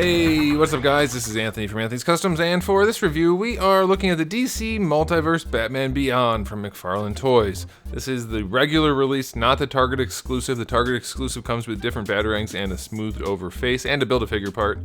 Hey, what's up guys? This is Anthony from Anthony's Customs, and for this review, we are looking at the DC Multiverse Batman Beyond from McFarlane Toys. This is the regular release, not the Target exclusive. The Target exclusive comes with different batarangs and a smoothed over face and a Build-A-Figure part.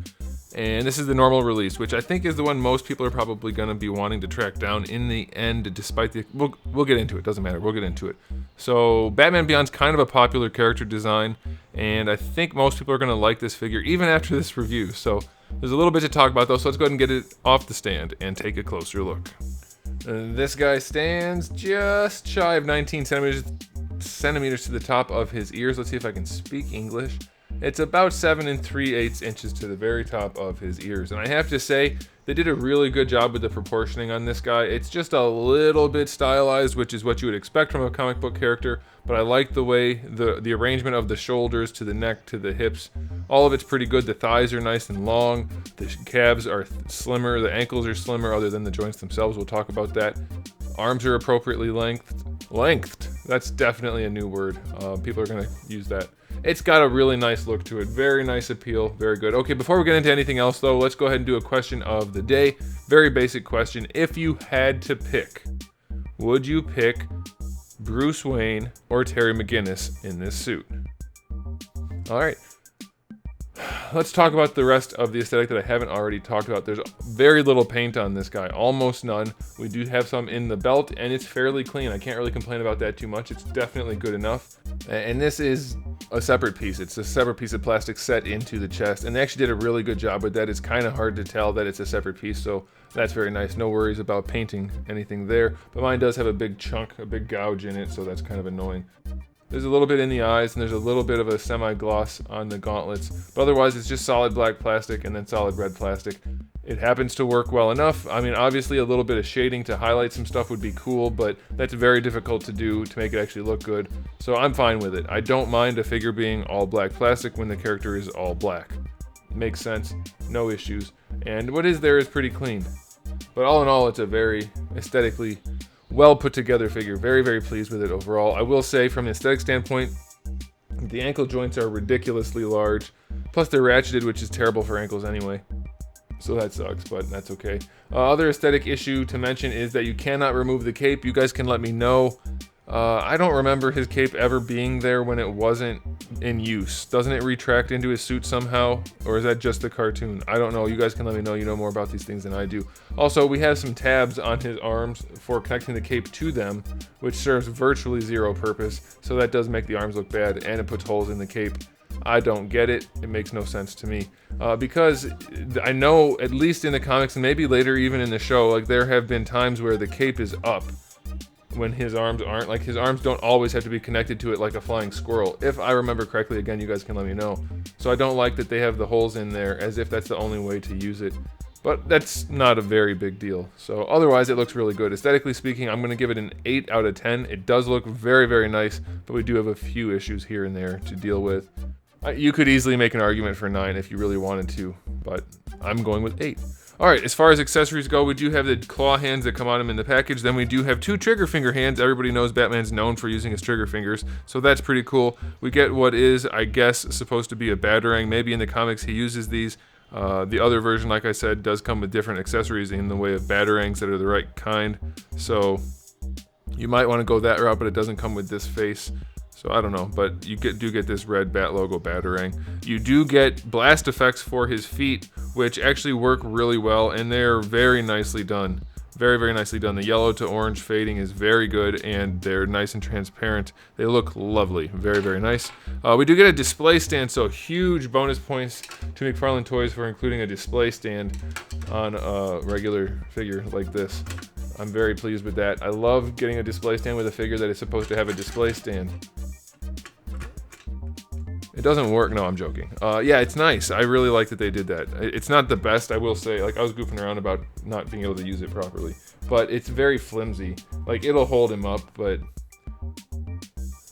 And this is the normal release, which I think is the one most people are probably going to be wanting to track down in the end, despite the... We'll get into it, doesn't matter, we'll get into it. So, Batman Beyond's kind of a popular character design, and I think most people are going to like this figure, even after this review. So, there's a little bit to talk about though, so let's go ahead and get it off the stand and take a closer look. This guy stands just shy of 19 centimeters to the top of his ears. Let's see if I can speak English. It's about 7 3/8 inches to the very top of his ears. And I have to say, they did a really good job with the proportioning on this guy. It's just a little bit stylized, which is what you would expect from a comic book character, but I like the way the arrangement of the shoulders to the neck to the hips. All of it's pretty good. The thighs are nice and long. The calves are slimmer. The ankles are slimmer other than the joints themselves. We'll talk about that. Arms are appropriately lengthed. That's definitely a new word. People are going to use that. It's got a really nice look to it. Very nice appeal. Very good. Okay, before we get into anything else though, let's go ahead and do a question of the day. Very basic question. If you had to pick, would you pick Bruce Wayne or Terry McGinnis in this suit? All right. Let's talk about the rest of the aesthetic that I haven't already talked about. There's very little paint on this guy, almost none. We do have some in the belt, and it's fairly clean. I can't really complain about that too much. It's definitely good enough. And this is a separate piece. It's a separate piece of plastic set into the chest, and they actually did a really good job with that. It's kind of hard to tell that it's a separate piece, so that's very nice. No worries about painting anything there, but mine does have a big chunk, a big gouge in it, so that's kind of annoying. There's a little bit in the eyes, and there's a little bit of a semi-gloss on the gauntlets, but otherwise it's just solid black plastic and then solid red plastic. It happens to work well enough. I mean, obviously a little bit of shading to highlight some stuff would be cool, but that's very difficult to do to make it actually look good, so I'm fine with it. I don't mind a figure being all black plastic when the character is all black. Makes sense, no issues, and what is there is pretty clean. But all in all, it's a very aesthetically well put together figure. Very, very pleased with it overall. I will say from an aesthetic standpoint, the ankle joints are ridiculously large. Plus they're ratcheted, which is terrible for ankles anyway. So that sucks, but that's okay. Other aesthetic issue to mention is that you cannot remove the cape. You guys can let me know. I don't remember his cape ever being there when it wasn't in use. Doesn't it retract into his suit somehow? Or is that just the cartoon? I don't know. You guys can let me know. You know more about these things than I do. Also, we have some tabs on his arms for connecting the cape to them, which serves virtually zero purpose. So that does make the arms look bad, and it puts holes in the cape. I don't get it. It makes no sense to me. Because I know, at least in the comics, and maybe later even in the show, like there have been times where the cape is up when his arms aren't. Like his arms don't always have to be connected to it like a flying squirrel. If I remember correctly, again, you guys can let me know. So I don't like that they have the holes in there as if that's the only way to use it. But that's not a very big deal. So otherwise, it looks really good. Aesthetically speaking, I'm going to give it an 8 out of 10. It does look very, very nice, but we do have a few issues here and there to deal with. You could easily make an argument for 9 if you really wanted to, but I'm going with 8. Alright, as far as accessories go, we do have the claw hands that come on him in the package. Then we do have 2 trigger finger hands. Everybody knows Batman's known for using his trigger fingers, so that's pretty cool. We get what is, I guess, supposed to be a batarang. Maybe in the comics he uses these. The other version, like I said, does come with different accessories in the way of batarangs that are the right kind. So you might want to go that route, but it doesn't come with this face. So I don't know, but you do get this red bat logo batarang. You do get blast effects for his feet, which actually work really well, and they're very nicely done. Very, very nicely done. The yellow to orange fading is very good, and they're nice and transparent. They look lovely. Very, very nice. We do get a display stand, so huge bonus points to McFarlane Toys for including a display stand on a regular figure like this. I'm very pleased with that. I love getting a display stand with a figure that is supposed to have a display stand. It doesn't work. No, I'm joking. Yeah, it's nice. I really like that they did that. It's not the best, I will say. Like, I was goofing around about not being able to use it properly. But it's very flimsy. Like, it'll hold him up, but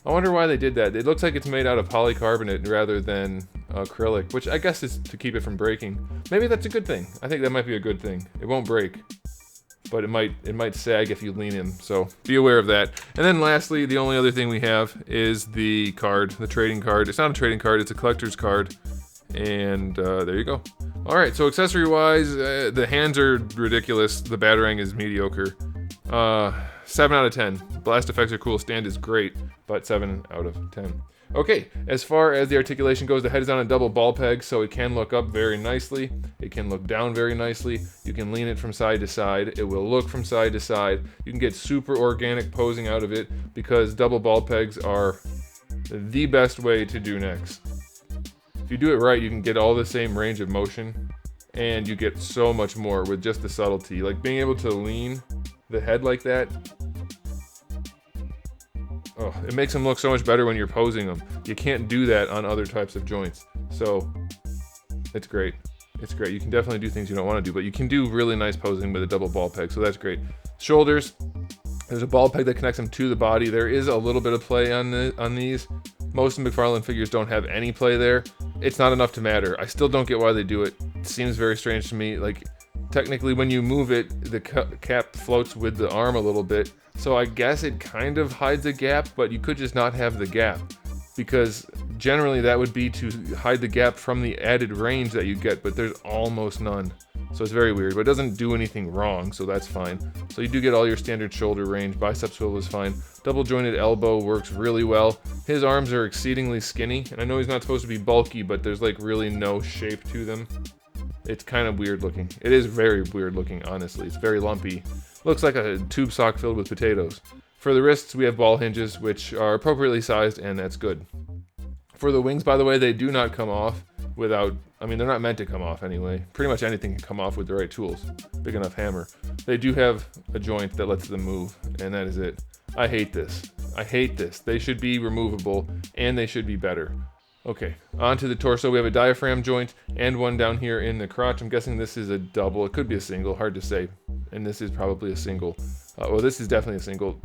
I wonder why they did that. It looks like it's made out of polycarbonate rather than acrylic, which I guess is to keep it from breaking. Maybe that's a good thing. I think that might be a good thing. It won't break, but it might sag if you lean him, so be aware of that. And then lastly, the only other thing we have is the card, the trading card. It's not a trading card, it's a collector's card. And there you go. All right, so accessory-wise, the hands are ridiculous. The Batarang is mediocre. 7 out of 10. Blast effects are cool. Stand is great, but 7 out of 10. Okay, as far as the articulation goes, the head is on a double ball peg, so it can look up very nicely. It can look down very nicely. You can lean it from side to side. It will look from side to side. You can get super organic posing out of it because double ball pegs are the best way to do necks. If you do it right, you can get all the same range of motion, and you get so much more with just the subtlety. Like being able to lean the head like that. Oh, it makes them look so much better when you're posing them. You can't do that on other types of joints. So, it's great. It's great. You can definitely do things you don't want to do, but you can do really nice posing with a double ball peg, so that's great. Shoulders, there's a ball peg that connects them to the body. There is a little bit of play on these. Most McFarlane figures don't have any play there. It's not enough to matter. I still don't get why they do it. It seems very strange to me. Like, technically when you move it, the cap floats with the arm a little bit. So I guess it kind of hides a gap, but you could just not have the gap. Because generally that would be to hide the gap from the added range that you get, but there's almost none. So it's very weird, but it doesn't do anything wrong, so that's fine. So you do get all your standard shoulder range. Bicep swivel is fine. Double jointed elbow works really well. His arms are exceedingly skinny, and I know he's not supposed to be bulky, but there's like really no shape to them. It's kind of weird looking. It is very weird looking, honestly. It's very lumpy. Looks like a tube sock filled with potatoes. For the wrists, we have ball hinges, which are appropriately sized, and that's good. For the wings, by the way, they do not come off without, I mean, they're not meant to come off anyway. Pretty much anything can come off with the right tools. Big enough hammer. They do have a joint that lets them move, and that is it. I hate this. I hate this. They should be removable, and they should be better. Okay, onto the torso. We have a diaphragm joint and one down here in the crotch. I'm guessing this is a double. It could be a single, hard to say. And this is probably a single. Well, this is definitely a single.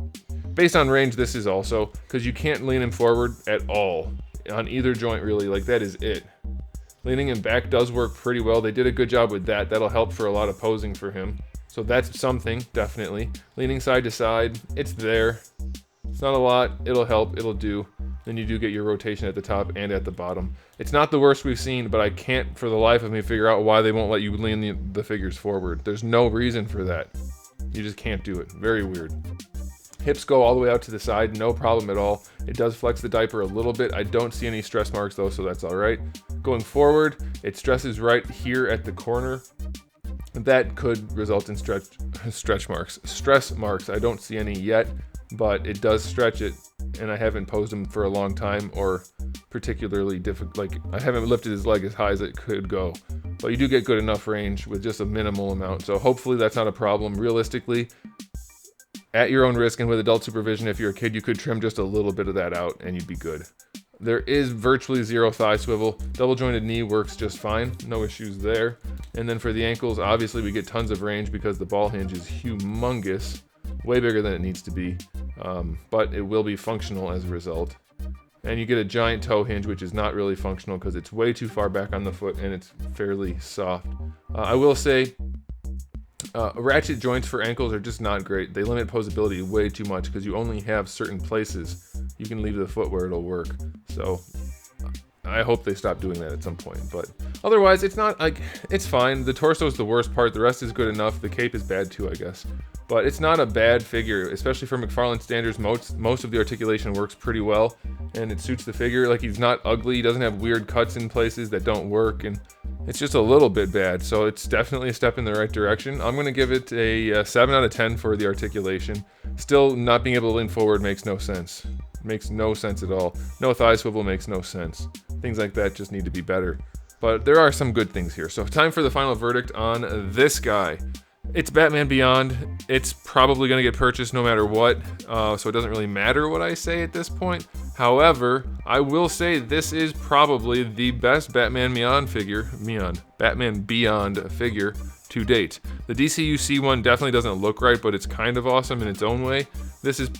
Based on range, this is also, because you can't lean him forward at all on either joint, really. Like, that is it. Leaning him back does work pretty well. They did a good job with that. That'll help for a lot of posing for him. So that's something, definitely. Leaning side to side, it's there. It's not a lot. It'll help. It'll do. Then you do get your rotation at the top and at the bottom. It's not the worst we've seen, but I can't for the life of me figure out why they won't let you lean the figures forward. There's no reason for that. You just can't do it. Very weird. Hips go all the way out to the side, no problem at all. It does flex the diaper a little bit. I don't see any stress marks though, so that's all right. Going forward, it stresses right here at the corner. That could result in stress marks. I don't see any yet, but it does stretch it, and I haven't posed him for a long time or particularly difficult. Like, I haven't lifted his leg as high as it could go, but you do get good enough range with just a minimal amount. So hopefully that's not a problem. Realistically, at your own risk and with adult supervision, if you're a kid, you could trim just a little bit of that out and you'd be good. There is virtually zero thigh swivel. Double jointed knee works just fine. No issues there. And then for the ankles, obviously we get tons of range because the ball hinge is humongous. Way bigger than it needs to be. But it will be functional as a result. And you get a giant toe hinge, which is not really functional because it's way too far back on the foot and it's fairly soft. I will say, ratchet joints for ankles are just not great. They limit posability way too much because you only have certain places you can leave the foot where it'll work. So I hope they stop doing that at some point. But otherwise, it's not like, it's fine. The torso is the worst part. The rest is good enough. The cape is bad too, I guess. But it's not a bad figure, especially for McFarlane standards. Most of the articulation works pretty well, and it suits the figure. Like, he's not ugly. He doesn't have weird cuts in places that don't work, and it's just a little bit bad. So it's definitely a step in the right direction. I'm going to give it a 7 out of 10 for the articulation. Still, not being able to lean forward makes no sense. Makes no sense at all. No thigh swivel makes no sense. Things like that just need to be better. But there are some good things here. So time for the final verdict on this guy. It's Batman Beyond. It's probably going to get purchased no matter what, so it doesn't really matter what I say at this point. However, I will say this is probably the best Batman Beyond figure to date. The DCUC one definitely doesn't look right, but it's kind of awesome in its own way. This is,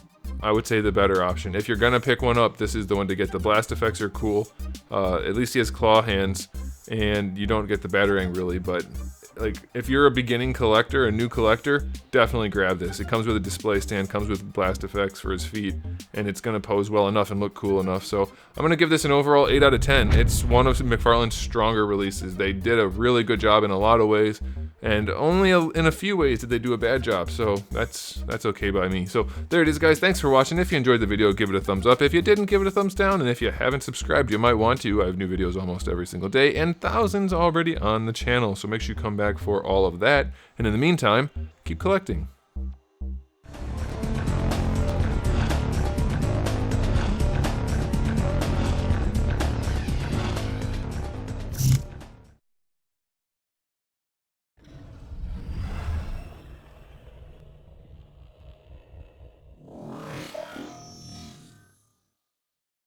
I would say, the better option. If you're going to pick one up, this is the one to get. The blast effects are cool. At least he has claw hands, and you don't get the Batarang really, but like if you're a beginning collector, a new collector, definitely grab this. It comes with a display stand, comes with blast effects for his feet, and it's gonna pose well enough and look cool enough. So I'm gonna give this an overall 8 out of 10. It's one of McFarlane's stronger releases. They did a really good job in a lot of ways, and only in a few ways did they do a bad job. So that's okay by me. So there it is, guys. Thanks for watching. If you enjoyed the video, give it a thumbs up. If you didn't, give it a thumbs down. And if you haven't subscribed, you might want to. I have new videos almost every single day, and thousands already on the channel. So make sure you come back for all of that. And in the meantime, keep collecting.